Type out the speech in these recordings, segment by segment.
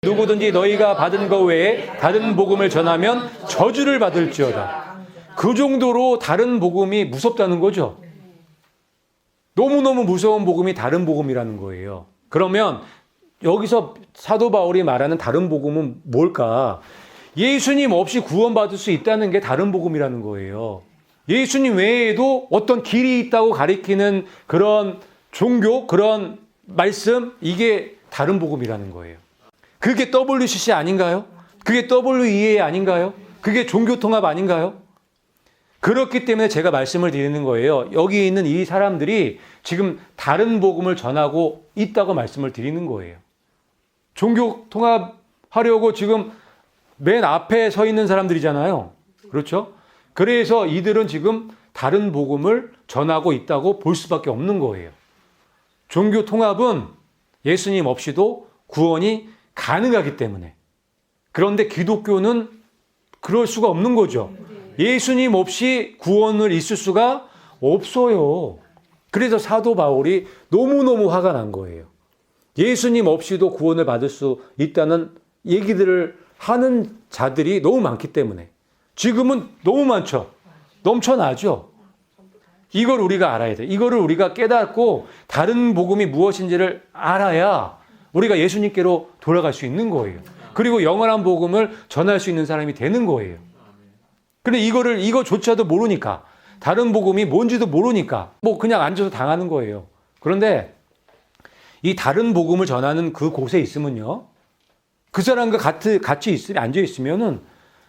누구든지 너희가 받은 것 외에 다른 복음을 전하면 저주를 받을지어다. 그 정도로 다른 복음이 무섭다는 거죠. 너무너무 무서운 복음이 다른 복음이라는 거예요. 그러면 여기서 사도 바울이 말하는 다른 복음은 뭘까? 예수님 없이 구원받을 수 있다는 게 다른 복음이라는 거예요. 예수님 외에도 어떤 길이 있다고 가리키는 그런 종교, 그런 말씀, 이게 다른 복음이라는 거예요. 그게 WCC 아닌가요? 그게 WEA 아닌가요? 그게 종교통합 아닌가요? 그렇기 때문에 제가 말씀을 드리는 거예요. 여기 있는 이 사람들이 지금 다른 복음을 전하고 있다고 말씀을 드리는 거예요. 종교통합하려고 지금 맨 앞에 서 있는 사람들이잖아요. 그렇죠? 그래서 이들은 지금 다른 복음을 전하고 있다고 볼 수밖에 없는 거예요. 종교통합은 예수님 없이도 구원이 가능하기 때문에. 그런데 기독교는 그럴 수가 없는 거죠. 예수님 없이 구원을 있을 수가 없어요. 그래서 사도 바울이 너무너무 화가 난 거예요. 예수님 없이도 구원을 받을 수 있다는 얘기들을 하는 자들이 너무 많기 때문에. 지금은 너무 많죠. 넘쳐나죠. 이걸 우리가 알아야 돼. 이거를 우리가 깨닫고 다른 복음이 무엇인지를 알아야 우리가 예수님께로 돌아갈 수 있는 거예요. 그리고 영원한 복음을 전할 수 있는 사람이 되는 거예요. 근데 이거조차도 모르니까, 다른 복음이 뭔지도 모르니까 그냥 앉아서 당하는 거예요. 그런데 이 다른 복음을 전하는 그 곳에 있으면요, 그 사람과 같이 앉아 있으면은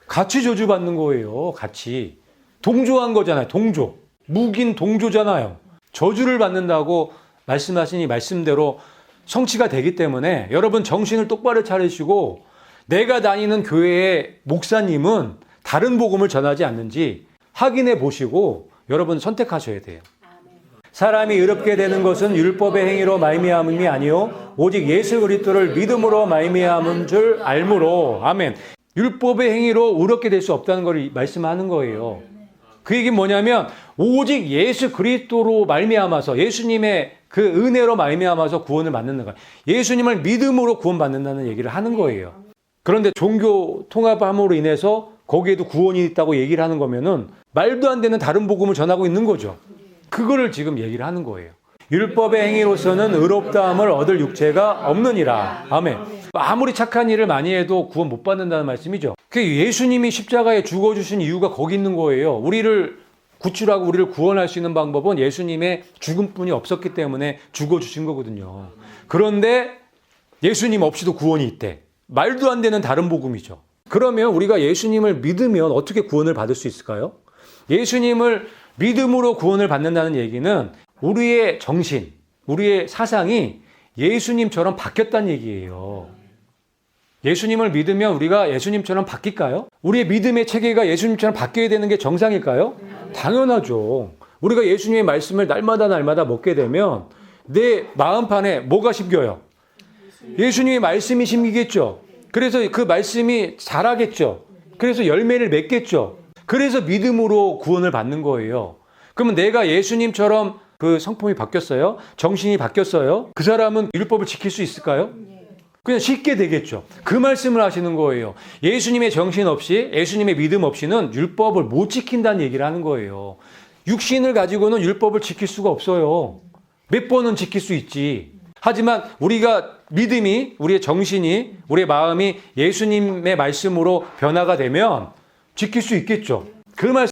같이 저주받는 거예요. 같이 동조한 거잖아요. 동조, 묵인 동조잖아요. 저주를 받는다고 말씀하신 이 말씀대로 성취가 되기 때문에 여러분 정신을 똑바로 차리시고, 내가 다니는 교회의 목사님은 다른 복음을 전하지 않는지 확인해 보시고 여러분 선택하셔야 돼요. 사람이 의롭게 되는 것은 율법의 행위로 말미암음이 아니요 오직 예수 그리스도를 믿음으로 말미암은 줄 알므로. 아멘. 율법의 행위로 의롭게 될 수 없다는 걸 말씀하는 거예요. 그 얘기는 뭐냐면 오직 예수 그리스도로 말미암아서, 예수님의 그 은혜로 말미암아서 구원을 받는 거예요. 예수님을 믿음으로 구원받는다는 얘기를 하는 거예요. 그런데 종교 통합함으로 인해서 거기에도 구원이 있다고 얘기를 하는 거면은 말도 안 되는 다른 복음을 전하고 있는 거죠. 그거를 지금 얘기를 하는 거예요. 율법의 행위로서는 의롭다함을 얻을 육체가 없느니라. 아멘. 아무리 착한 일을 많이 해도 구원 못 받는다는 말씀이죠. 예수님이 십자가에 죽어주신 이유가 거기 있는 거예요. 우리를 구출하고 우리를 구원할 수 있는 방법은 예수님의 죽음뿐이 없었기 때문에 죽어주신 거거든요. 그런데 예수님 없이도 구원이 있대. 말도 안 되는 다른 복음이죠. 그러면 우리가 예수님을 믿으면 어떻게 구원을 받을 수 있을까요? 예수님을 믿음으로 구원을 받는다는 얘기는 우리의 정신, 우리의 사상이 예수님처럼 바뀌었다는 얘기예요. 예수님을 믿으면 우리가 예수님처럼 바뀔까요? 우리의 믿음의 체계가 예수님처럼 바뀌어야 되는 게 정상일까요? 당연하죠. 우리가 예수님의 말씀을 날마다 먹게 되면 내 마음판에 뭐가 심겨요? 예수님의 말씀이 심기겠죠. 그래서 그 말씀이 자라겠죠. 그래서 열매를 맺겠죠. 그래서 믿음으로 구원을 받는 거예요. 그러면 내가 예수님처럼 그 성품이 바뀌었어요? 정신이 바뀌었어요? 그 사람은 율법을 지킬 수 있을까요? 그냥 쉽게 되겠죠. 그 말씀을 하시는 거예요. 예수님의 정신 없이, 예수님의 믿음 없이는 율법을 못 지킨다는 얘기를 하는 거예요. 육신을 가지고는 율법을 지킬 수가 없어요. 몇 번은 지킬 수 있지. 하지만 우리가 믿음이, 우리의 정신이, 우리의 마음이 예수님의 말씀으로 변화가 되면 지킬 수 있겠죠. 그 말씀